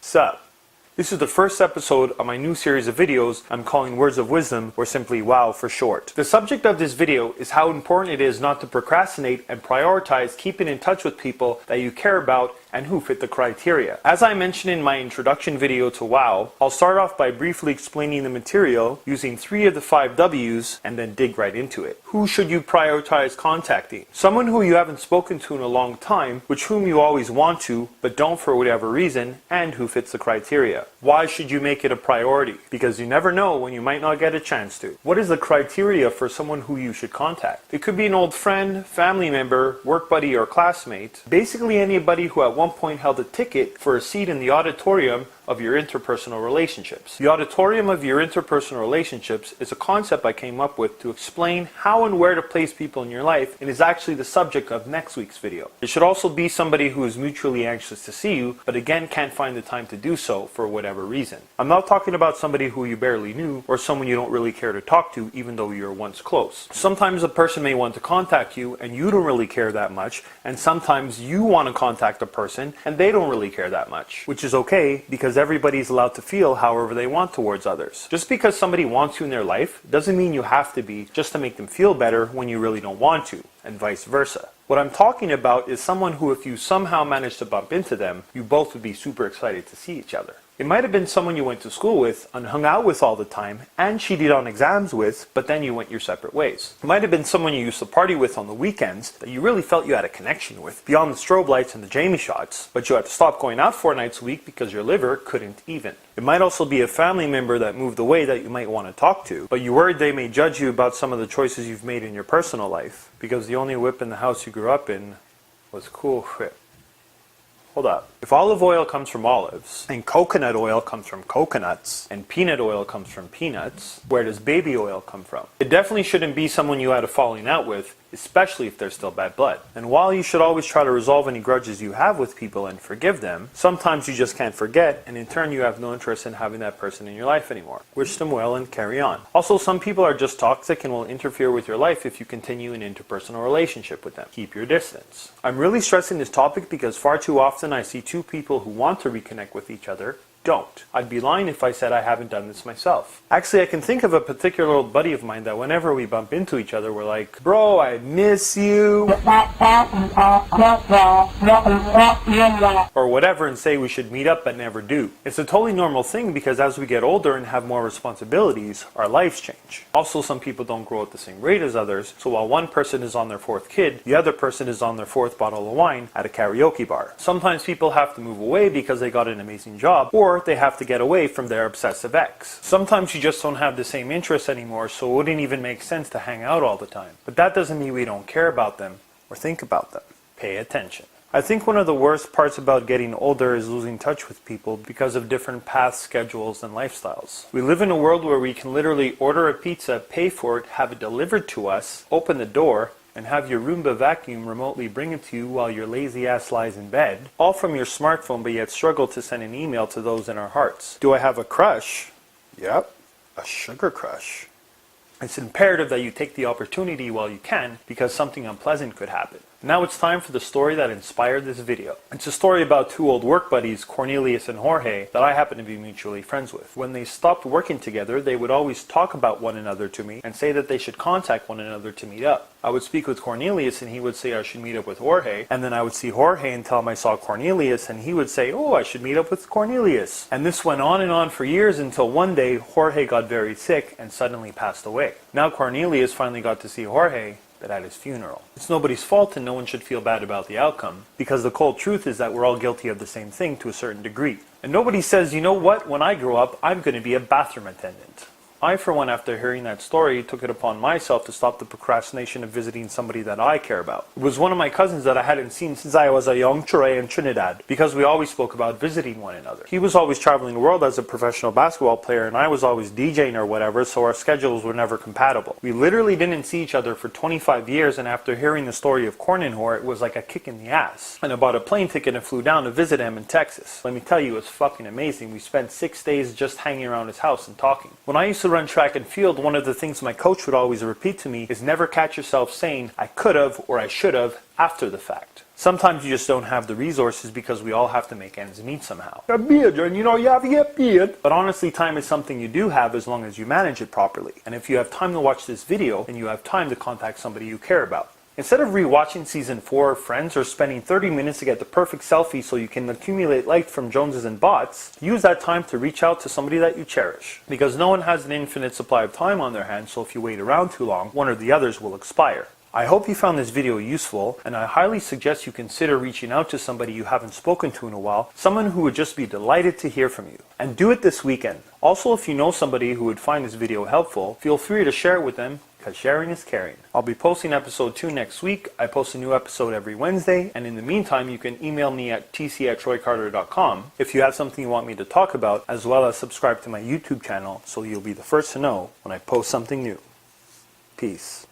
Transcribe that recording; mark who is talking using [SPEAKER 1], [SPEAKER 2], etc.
[SPEAKER 1] Sup? This is the first episode of my new series of videos I'm calling Words of Wisdom, or simply WOW for short. The subject of this video is how important it is not to procrastinate and prioritize keeping in touch with people that you care about and who fit the criteria. As I mentioned in my introduction video to WOW, I'll start off by briefly explaining the material using 3 of the 5 W's and then dig right into it. Who should you prioritize contacting? Someone who you haven't spoken to in a long time, which whom you always want to, but don't for whatever reason, and who fits the criteria. Why should you make it a priority? Because you never know when you might not get a chance to. What is the criteria for someone who you should contact? It could be an old friend, family member, work buddy, or classmate. Basically anybody who at one point held a ticket for a seat in the auditorium of your interpersonal relationships. The auditorium of your interpersonal relationships is a concept I came up with to explain how and where to place people in your life, and is actually the subject of next week's video. It should also be somebody who is mutually anxious to see you, but again can't find the time to do so for whatever reason. I'm not talking about somebody who you barely knew, or someone you don't really care to talk to even though you were once close. Sometimes a person may want to contact you and you don't really care that much, and sometimes you want to contact a person and they don't really care that much, which is okay because everybody's allowed to feel however they want towards others. Just because somebody wants you in their life doesn't mean you have to be just to make them feel better when you really don't want to, and vice versa. What I'm talking about is someone who, if you somehow managed to bump into them, you both would be super excited to see each other. It might have been someone you went to school with and hung out with all the time and cheated on exams with, but then you went your separate ways. It might have been someone you used to party with on the weekends that you really felt you had a connection with, beyond the strobe lights and the Jamie shots, but you had to stop going out 4 nights a week because your liver couldn't even. It might also be a family member that moved away that you might want to talk to, but you worried they may judge you about some of the choices you've made in your personal life, because the only whip in the house you grew up in was Cool Whip. Hold up. If olive oil comes from olives, and coconut oil comes from coconuts, and peanut oil comes from peanuts, where does baby oil come from? It definitely shouldn't be someone you had a falling out with, especially if they're still bad blood. And while you should always try to resolve any grudges you have with people and forgive them, sometimes you just can't forget, and in turn you have no interest in having that person in your life anymore. Wish them well and carry on. Also, some people are just toxic and will interfere with your life if you continue an interpersonal relationship with them. Keep your distance. I'm really stressing this topic because far too often I see 2 people who want to reconnect with each other don't. I'd be lying if I said I haven't done this myself. Actually, I can think of a particular old buddy of mine that whenever we bump into each other, we're like, bro, I miss you, or whatever, and say we should meet up but never do. It's a totally normal thing because as we get older and have more responsibilities, our lives change. Also, some people don't grow at the same rate as others, so while one person is on their 4th kid, the other person is on their 4th bottle of wine at a karaoke bar. Sometimes people have to move away because they got an amazing job, or they have to get away from their obsessive ex. Sometimes you just don't have the same interests anymore, so it wouldn't even make sense to hang out all the time. But that doesn't mean we don't care about them or think about them. Pay attention. I think one of the worst parts about getting older is losing touch with people because of different paths, schedules, and lifestyles. We live in a world where we can literally order a pizza, pay for it, have it delivered to us, open the door, and have your Roomba vacuum remotely bring it to you while your lazy ass lies in bed, all from your smartphone, but yet struggle to send an email to those in our hearts. Do I have a crush? Yep, a sugar crush. It's imperative that you take the opportunity while you can, because something unpleasant could happen. Now it's time for the story that inspired this video. It's a story about 2 old work buddies, Cornelius and Jorge, that I happen to be mutually friends with. When they stopped working together, they would always talk about one another to me and say that they should contact one another to meet up. I would speak with Cornelius and he would say I should meet up with Jorge, and then I would see Jorge and tell him I saw Cornelius and he would say, oh, I should meet up with Cornelius. And this went on and on for years until one day Jorge got very sick and suddenly passed away. Now Cornelius finally got to see Jorge, but at his funeral. It's nobody's fault and no one should feel bad about the outcome, because the cold truth is that we're all guilty of the same thing to a certain degree. And nobody says, you know what, when I grow up, I'm going to be a bathroom attendant. I, for one, after hearing that story, took it upon myself to stop the procrastination of visiting somebody that I care about. It was one of my cousins that I hadn't seen since I was a young Chore in Trinidad, because we always spoke about visiting one another. He was always traveling the world as a professional basketball player, and I was always DJing or whatever, so our schedules were never compatible. We literally didn't see each other for 25 years, and after hearing the story of Corninhor, it was like a kick in the ass. And I bought a plane ticket and flew down to visit him in Texas. Let me tell you, it was fucking amazing. We spent 6 days just hanging around his house and talking. When I used to run track and field, one of the things my coach would always repeat to me is never catch yourself saying, I could have or I should have, after the fact. Sometimes you just don't have the resources because we all have to make ends meet somehow.
[SPEAKER 2] You have to get paid.
[SPEAKER 1] But honestly, time is something you do have as long as you manage it properly. And if you have time to watch this video, then you have time to contact somebody you care about. Instead of rewatching season 4 of Friends or spending 30 minutes to get the perfect selfie so you can accumulate likes from Joneses and bots, use that time to reach out to somebody that you cherish. Because no one has an infinite supply of time on their hands, so if you wait around too long, one or the others will expire. I hope you found this video useful, and I highly suggest you consider reaching out to somebody you haven't spoken to in a while, someone who would just be delighted to hear from you. And do it this weekend. Also, if you know somebody who would find this video helpful, feel free to share it with them, because sharing is caring. I'll be posting episode 2 next week. I post a new episode every Wednesday, and in the meantime, you can email me at tc@troycarter.com if you have something you want me to talk about, as well as subscribe to my YouTube channel so you'll be the first to know when I post something new. Peace.